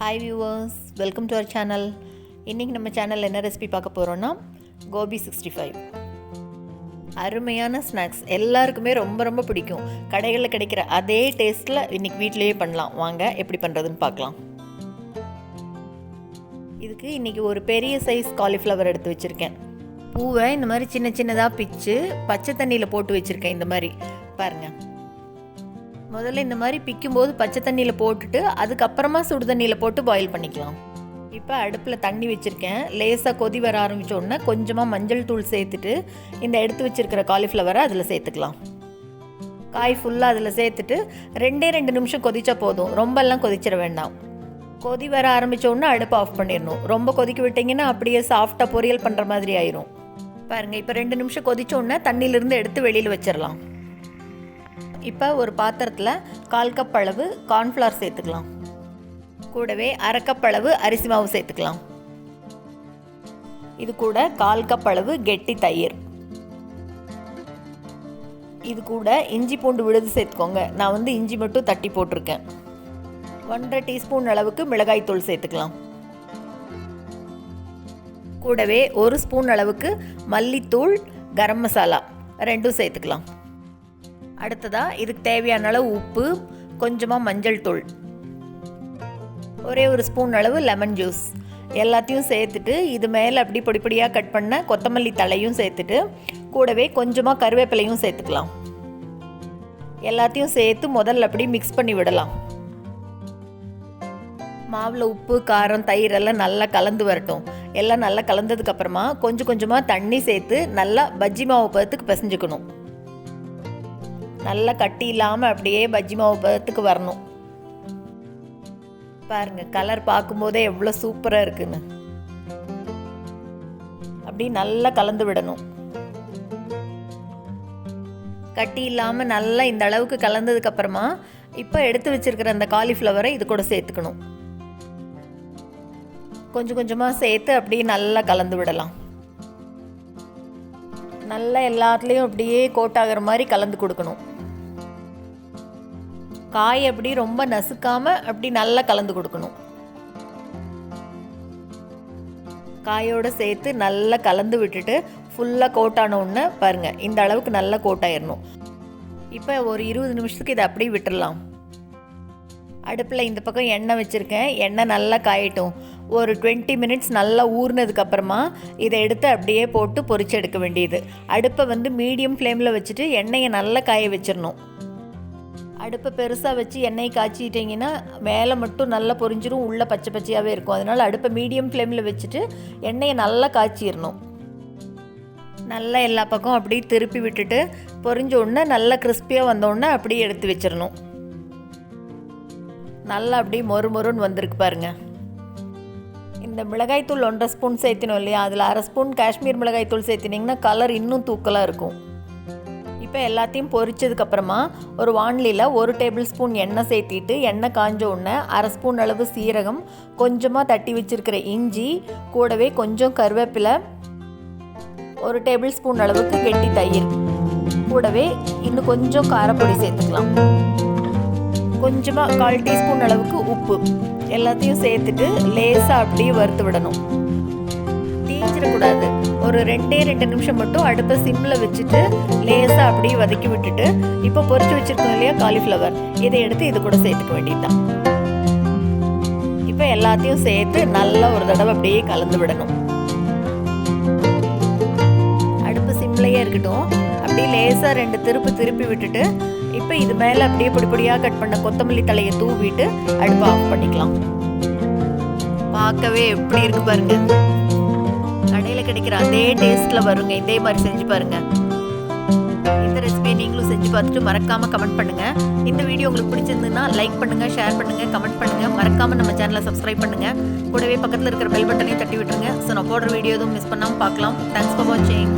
Hi viewers, welcome to our channel. இன்றைக்கி நம்ம சேனலில் என்ன ரெசிபி பார்க்க போகிறோன்னா கோபி 65. அருமையான ஸ்நாக்ஸ், எல்லாருக்குமே ரொம்ப ரொம்ப பிடிக்கும். கடைகளில் கிடைக்கிற அதே டேஸ்ட்டில் இன்றைக்கி வீட்டிலேயே பண்ணலாம். வாங்க எப்படி பண்ணுறதுன்னு பார்க்கலாம். இதுக்கு இன்றைக்கி ஒரு பெரிய சைஸ் காலிஃப்ளவர் எடுத்து வச்சுருக்கேன். பூவை இந்த மாதிரி சின்ன சின்னதாக பிச்சு பச்சை தண்ணியில் போட்டு வச்சுருக்கேன். இந்த மாதிரி பாருங்கள். முதல்ல இந்த மாதிரி பிக்கும்போது பச்சை தண்ணியில் போட்டுட்டு அதுக்கப்புறமா சுடு தண்ணியில் போட்டு பாயில் பண்ணிக்கலாம். இப்போ அடுப்பில் தண்ணி வச்சுருக்கேன். லேசாக கொதி வர ஆரம்பித்தோடனே கொஞ்சமாக மஞ்சள் தூள் சேர்த்துட்டு இந்த எடுத்து வச்சுருக்கிற காலிஃப்ளவரை அதில் சேர்த்துக்கலாம். காய் ஃபுல்லாக அதில் சேர்த்துட்டு 2 நிமிஷம் கொதிச்சா போதும், ரொம்பலாம் கொதிச்சிட வேண்டாம். கொதி வர ஆரம்பித்தோடனே அடுப்பை ஆஃப் பண்ணிடணும். ரொம்ப கொதிக்க விட்டிங்கன்னா அப்படியே சாஃப்டாக பொரியல் பண்ணுற மாதிரி ஆயிரும். பாருங்கள், இப்போ 2 நிமிஷம் கொதிச்சோடனே தண்ணியிலிருந்து எடுத்து வெளியில் வச்சிடலாம். இப்போ ஒரு பாத்திரத்தில் 1/4 கப் அளவு கார்ன்ஃப்ளவர் சேர்த்துக்கலாம். கூடவே 1/2 கப் அளவு அரிசி மாவு சேர்த்துக்கலாம். இது கூட 1/4 கப் அளவு கெட்டி தயிர். இது கூட இஞ்சி பூண்டு விழுது சேர்த்துக்கோங்க. நான் இஞ்சி மட்டும் தட்டி போட்டிருக்கேன். 1/2 டீஸ்பூன் அளவுக்கு மிளகாய் தூள் சேர்த்துக்கலாம். கூடவே 1 ஸ்பூன் அளவுக்கு மல்லித்தூள், கரம் மசாலா ரெண்டும் சேர்த்துக்கலாம். அடுத்ததாக இதுக்கு தேவையான அளவு உப்பு, கொஞ்சமாக மஞ்சள் தூள், ஒரே 1 ஸ்பூன் அளவு லெமன் ஜூஸ் எல்லாத்தையும் சேர்த்துட்டு இது மேலே அப்படி பொடிப்பொடியாக கட் பண்ண கொத்தமல்லி தழையும் சேர்த்துட்டு கூடவே கொஞ்சமாக கருவேப்பிலையும் சேர்த்துக்கலாம். எல்லாத்தையும் சேர்த்து முதல்ல அப்படி மிக்ஸ் பண்ணி விடலாம். மாவில் உப்பு, காரம், தயிர் எல்லாம் நல்லா கலந்து வரட்டும். எல்லாம் நல்லா கலந்ததுக்கப்புறமா கொஞ்சம் கொஞ்சமாக தண்ணி சேர்த்து நல்லா பஜ்ஜி மாவு பதத்துக்கு பிசைஞ்சுக்கணும். நல்லா கட்டி இல்லாமல் அப்படியே பஜ்ஜி மாவு பதத்துக்கு வரணும். பாருங்கள், கலர் பார்க்கும்போதே எவ்வளோ சூப்பராக இருக்குன்னு. அப்படி நல்லா கலந்து விடணும். கட்டி இல்லாமல் நல்லா இந்த அளவுக்கு கலந்ததுக்கப்புறமா இப்போ எடுத்து வச்சிருக்கிற அந்த காலிஃப்ளவரை இது கூட சேர்த்துக்கணும். கொஞ்சம் கொஞ்சமாக சேர்த்து அப்படியே நல்லா கலந்து விடலாம். நல்லா எல்லாத்துலேயும் அப்படியே கோட்டாகிற மாதிரி கலந்து கொடுக்கணும். காய் அப்படி ரொம்ப நசுக்காமல் அப்படி நல்லா கலந்து கொடுக்கணும். காயோடு சேர்த்து நல்லா கலந்து விட்டுட்டு ஃபுல்லாக கோட்டான உடனே பாருங்கள், இந்த அளவுக்கு நல்லா கோட்டாயிடணும். இப்போ ஒரு 20 நிமிஷத்துக்கு இதை அப்படியே விட்டுடலாம். அடுப்பில் இந்த பக்கம் எண்ணெய் வச்சுருக்கேன். எண்ணெய் நல்லா காயட்டும். ஒரு 20 மினிட்ஸ் நல்லா ஊறினதுக்கப்புறமா இதை எடுத்து அப்படியே போட்டு பொரிச்சு எடுக்க வேண்டியது. அடுப்பை மீடியம் ஃப்ளேமில் வச்சுட்டு எண்ணெயை நல்லா காய வச்சிடணும். அடுப்பை பெருசாக வச்சு எண்ணெய் காய்ச்சிட்டிங்கன்னா மேலே மட்டும் நல்லா பொரிஞ்சிடும், உள்ளே பச்சை பச்சையாகவே இருக்கும். அதனால் அடுப்பை மீடியம் ஃப்ளேமில் வச்சுட்டு எண்ணெயை நல்லா காய்ச்சிடணும். நல்லா எல்லா பக்கம் அப்படியே திருப்பி விட்டுட்டு பொரிஞ்ச உடனே நல்லா கிறிஸ்பியாக வந்தோடனே அப்படியே எடுத்து வச்சிடணும். நல்லா அப்படியே மொறுன்னு வந்திருக்கு பாருங்கள். இந்த மிளகாய்த்தூள் 1/2 ஸ்பூன் சேர்த்தினோம் இல்லையா, அதில் 1/2 ஸ்பூன் காஷ்மீர் மிளகாய்த்தூள் சேர்த்தினிங்கன்னா கலர் இன்னும் தூக்கலாக இருக்கும். இப்போ எல்லாத்தையும் பொரிச்சதுக்கப்புறமா ஒரு வாணலியில் 1 டேபிள் ஸ்பூன் எண்ணெய் சேர்த்திட்டு எண்ணெய் காஞ்ச உடனே 1/2 ஸ்பூன் அளவு சீரகம், கொஞ்சமாக தட்டி வச்சுருக்கிற இஞ்சி, கூடவே கொஞ்சம் கருவேப்பிலை, 1 டேபிள் ஸ்பூன் அளவுக்கு கெட்டி தயிர், கூடவே இன்னும் கொஞ்சம் காரப்பொடி சேர்த்துக்கலாம். கொஞ்சமாக 1/4 டீஸ்பூன் அளவுக்கு உப்பு எல்லாத்தையும் சேர்த்துட்டு லேசாக அப்படியே வறுத்து விடணும். தீஞ்சிடக்கூடாது. ஒரு 2 நிமிஷம் மட்டும் அடுப்பை சிம்மில் வச்சுட்டு லேசாக அப்படியே வதக்கி விட்டுட்டு இப்போ பொரிச்சு வச்சுருக்கோம் இல்லையா காலிஃப்ளவர், இதை எடுத்து இது கூட சேர்த்துக்க வேண்டியதுதான். இப்போ எல்லாத்தையும் சேர்த்து நல்லா ஒரு தடவை அப்படியே கலந்து விடணும். அடுப்பு சிம்லையே இருக்கட்டும். அப்படியே லேசாக 2 திருப்பி விட்டுட்டு இப்போ இது மேலே அப்படியே பொடியாக கட் பண்ண கொத்தமல்லி தலையை தூவிட்டு அடுப்பை ஆஃப் பண்ணிக்கலாம். பார்க்கவே எப்படி இருக்கு பாருங்க. கடையில் கிடைக்கிற அதே டேஸ்ட்டில் வருங்க. இதே மாதிரி செஞ்சு பாருங்கள். இந்த ரெசிபியை நீங்களும் செஞ்சு பார்த்துட்டு மறக்காமல் கமெண்ட் பண்ணுங்கள். இந்த வீடியோ உங்களுக்கு பிடிச்சிருந்ததுன்னா லைக் பண்ணுங்கள், ஷேர் பண்ணுங்கள், கமெண்ட் பண்ணுங்கள். மறக்காமல் நம்ம சேனலை சப்ஸ்கிரைப் பண்ணுங்கள். கூடவே பக்கத்தில் இருக்கிற பெல் பட்டனையும் தட்டி விட்டுருங்க. ஸோ நான் போடுற வீடியோ எதுவும் மிஸ் பண்ணாமல் பார்க்கலாம். தேங்க்ஸ் ஃபார் வாட்சிங்.